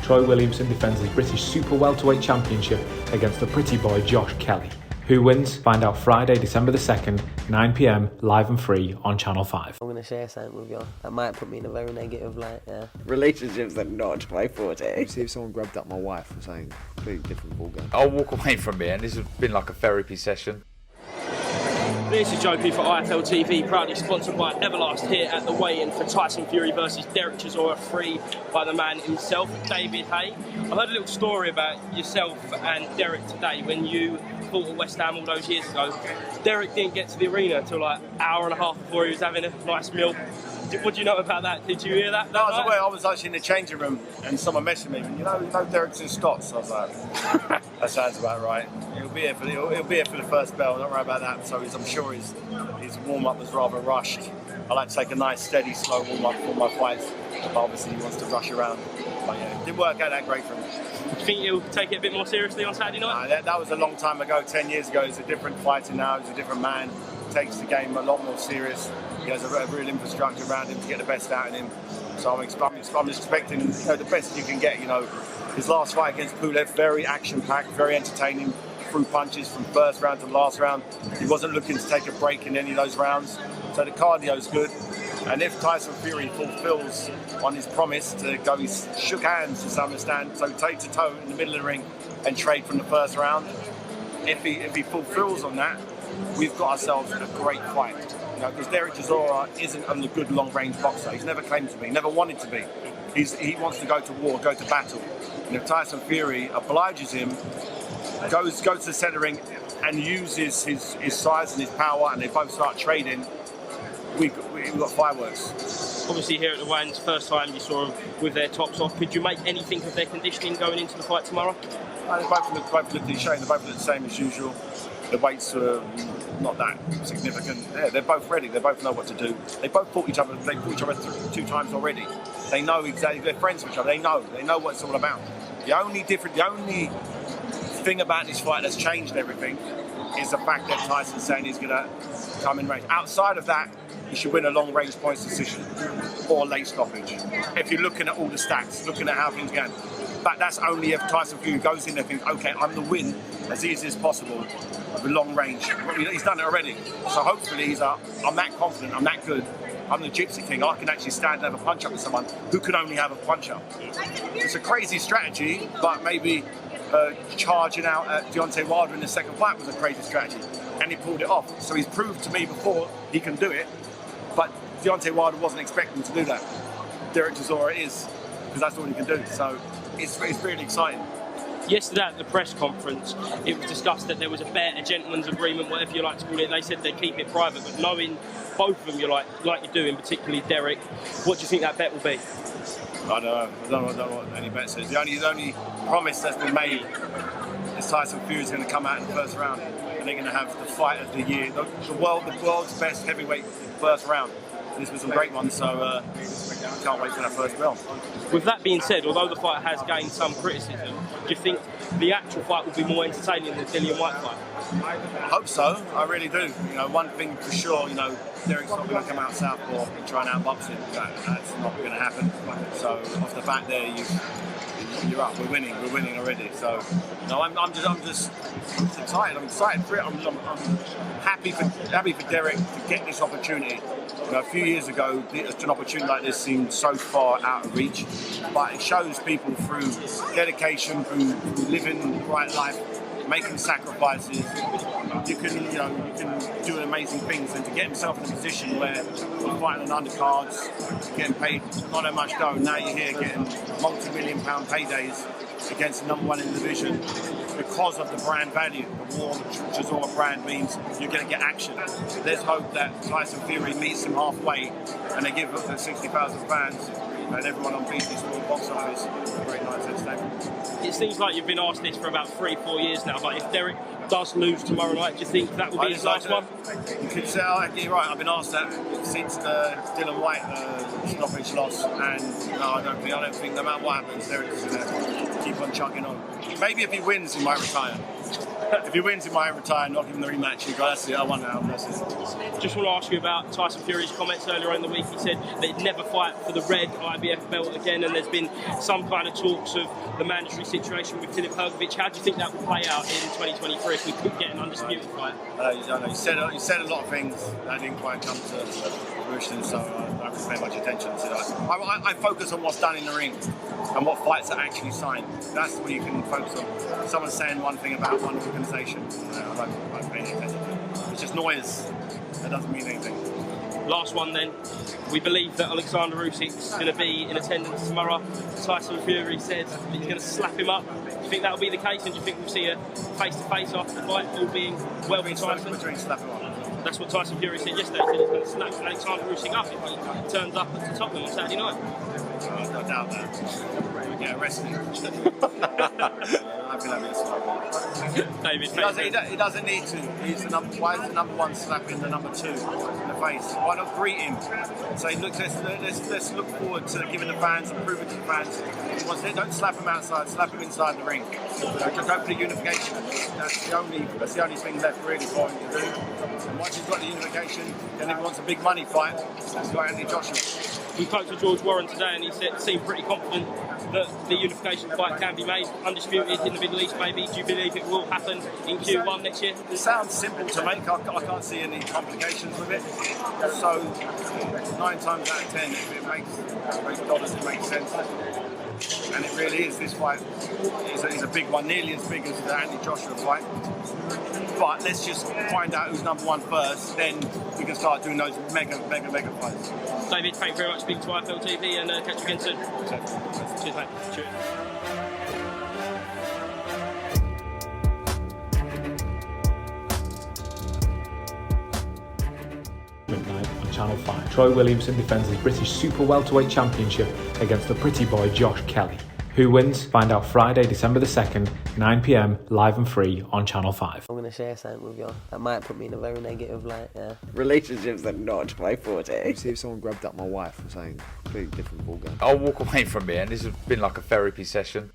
Troy Williamson defends his British Super Welterweight Championship against the pretty boy Josh Kelly. Who wins? Find out Friday, December the 2nd, 9 p.m, live and free on Channel 5. I'm going to share something with you. That might put me in a very negative light, yeah. Relationships are not my forte. See if someone grabbed up my wife or something, completely different ballgame. I'll walk away from it, and this has been like a therapy session. This is Joe P for IFL TV, proudly sponsored by Everlast here at the weigh-in for Tyson Fury versus Derek Chisora, free by the man himself, David Haye. I heard a little story about yourself and Derek today when you fought at West Ham all those years ago. Derek didn't get to the arena until like an hour and a half before he was having a nice meal. What do you know about that? Did you hear that? No, I was actually in the changing room and someone messaged me, you know Derek's in Scots. I was like, that sounds about right. He'll be here for the first bell, don't worry about that. So I'm sure his warm-up was rather rushed. I like to take a nice, steady, slow warm-up for my fights, but obviously he wants to rush around. But yeah, it didn't work out that great for him. Do you think he'll take it a bit more seriously on Saturday night? No, that was a long time ago, 10 years ago. He's a different fighter now, he's a different man. Takes the game a lot more serious. He has a real infrastructure around him to get the best out of him. So I'm expecting the best you can get. His last fight against Pulev, very action-packed, very entertaining. Threw punches from first round to last round. He wasn't looking to take a break in any of those rounds. So the cardio's good. And if Tyson Fury fulfills on his promise to go, he shook hands to some extent, so toe to toe in the middle of the ring and trade from the first round. If he fulfills on that, we've got ourselves a great fight. Because Derek Chisora isn't a good long-range boxer. He's never claimed to be, never wanted to be. He wants to go to war, go to battle. And if Tyson Fury obliges him, goes to the centre ring and uses his size and his power, and they both start trading, we've got fireworks. Obviously here at the weigh-ins, first time you saw them with their tops off. Could you make anything of their conditioning going into the fight tomorrow? They both look the same. They both look the same as usual. The weights are not that significant. Yeah, they're both ready. They both know what to do. They both fought each other. They fought each other 2 times already. They know exactly. They're friends with each other. They know what it's all about. The only thing about this fight that's changed everything is the fact that Tyson's saying he's going to come in range. Outside of that, he should win a long-range points decision or late stoppage. If you're looking at all the stats, looking at how things are going. But that's only if Tyson Fury goes in there and thinks, okay, I'm the win as easy as possible with long range. He's done it already. So hopefully he's I'm that confident, I'm that good, I'm the Gypsy King, I can actually stand and have a punch up with someone who can only have a punch up. It's a crazy strategy, but maybe charging out at Deontay Wilder in the second fight was a crazy strategy. And he pulled it off. So he's proved to me before he can do it, but Deontay Wilder wasn't expecting to do that. Derek Chisora is, because that's all he can do. So it's really exciting. Yesterday at the press conference, it was discussed that there was a gentleman's agreement, whatever you like to call it. They said they'd keep it private, but knowing both of them, you're like you do, and particularly Derek, what do you think that bet will be? I don't know what any bet says. The only promise that's been made is Tyson Fury is going to come out in the first round, and they're going to have the fight of the year, the world's best heavyweight first round. This was some great ones, so can't wait for that first bell. With that being said, although the fight has gained some criticism, do you think the actual fight will be more entertaining than the Dillian White fight? I hope so. I really do. One thing for sure, Derek's not going to come out southpaw and try and outbox him. That's not going to happen. So off the bat there, you're up. We're winning already. So I'm just excited. I'm excited for it. I'm happy for Derek to get this opportunity. A few years ago, an opportunity like this seemed so far out of reach, but it shows people through dedication, through living the right life, making sacrifices, you can do amazing things, and to get himself in a position where you're fighting on undercards, getting paid not that much dough, now you're here getting multi-million-pound paydays against the number one in the division because of the brand value. The war, the Chisora brand means you're going to get action. Let's hope that Tyson Fury meets him halfway and they give the 60,000 fans and everyone on BT Sport box office a great night's entertainment. It seems like you've been asked this for about 3-4 years now, but if Derek does lose tomorrow night, do you think that will be his last one? You could say, you're right, I've been asked that since the Dillian White stoppage loss, and no, I don't think no matter what happens, Derek's going to keep on chugging on. Maybe if he wins, he might retire. If he wins, he might retire, not give him the rematch. That's it. I won now. That's it. Just want to ask you about Tyson Fury's comments earlier in the week. He said that he'd never fight for the red IBF belt again, and there's been some kind of talks of the mandatory situation with Filip Hrgovic. How do you think that will play out in 2023 if we could get an undisputed fight? He said a lot of things that didn't quite come to fruition, so I don't really pay much attention to that. I focus on what's done in the ring and what fights are actually signed. That's what you can focus on. Someone's saying one thing about one organisation, I don't pay any attention to it. It's just noise. That doesn't mean anything. Last one then. We believe that Alexander Usyk's going to be in attendance tomorrow. Tyson Fury said that he's going to slap him up. Do you think that will be the case, and do you think we'll see a face-to-face after the fight, all being well with Tyson? Between slap him up. That's what Tyson Fury said yesterday. He said he's going to snatch Alexander Usyk up if he turns up at Tottenham on Saturday night. I doubt that. We get arrested. I feel like it's David, he doesn't need to. Why is the number one slapping the number two in the face? Why not greet him? Say, look, let's look forward to giving the fans and proving to the fans. Don't slap him outside, slap him inside the ring. Go for the unification. That's the only thing left really for him to do. And once he's got the unification, then if he wants a big money fight, he's got Anthony Joshua. We spoke to George Warren today, and he seemed pretty confident that the unification fight can be made undisputed in the Middle East. Maybe do you believe it will happen in Q1 next year? It sounds simple to make. I can't see any complications with it. So 9 times out of 10, if it makes dollars, it makes sense. And it really is. This fight is a big one, nearly as big as the Anthony Joshua fight. But let's just find out who's number one first, then we can start doing those mega fights. David, thank you very much for being to IFL TV, and catch you again soon. Cheers, mate. Cheers. Midnight on Channel 5. Troy Williamson defends his British Super Welterweight Championship against the pretty boy Josh Kelly. Who wins? Find out Friday, December the 2nd, 9 p.m, live and free on Channel 5. I'm going to share something with you that might put me in a very negative light, yeah. Relationships are not my forte. See if someone grabbed up my wife or something completely different ballgame. I'll walk away from it, and this has been like a therapy session.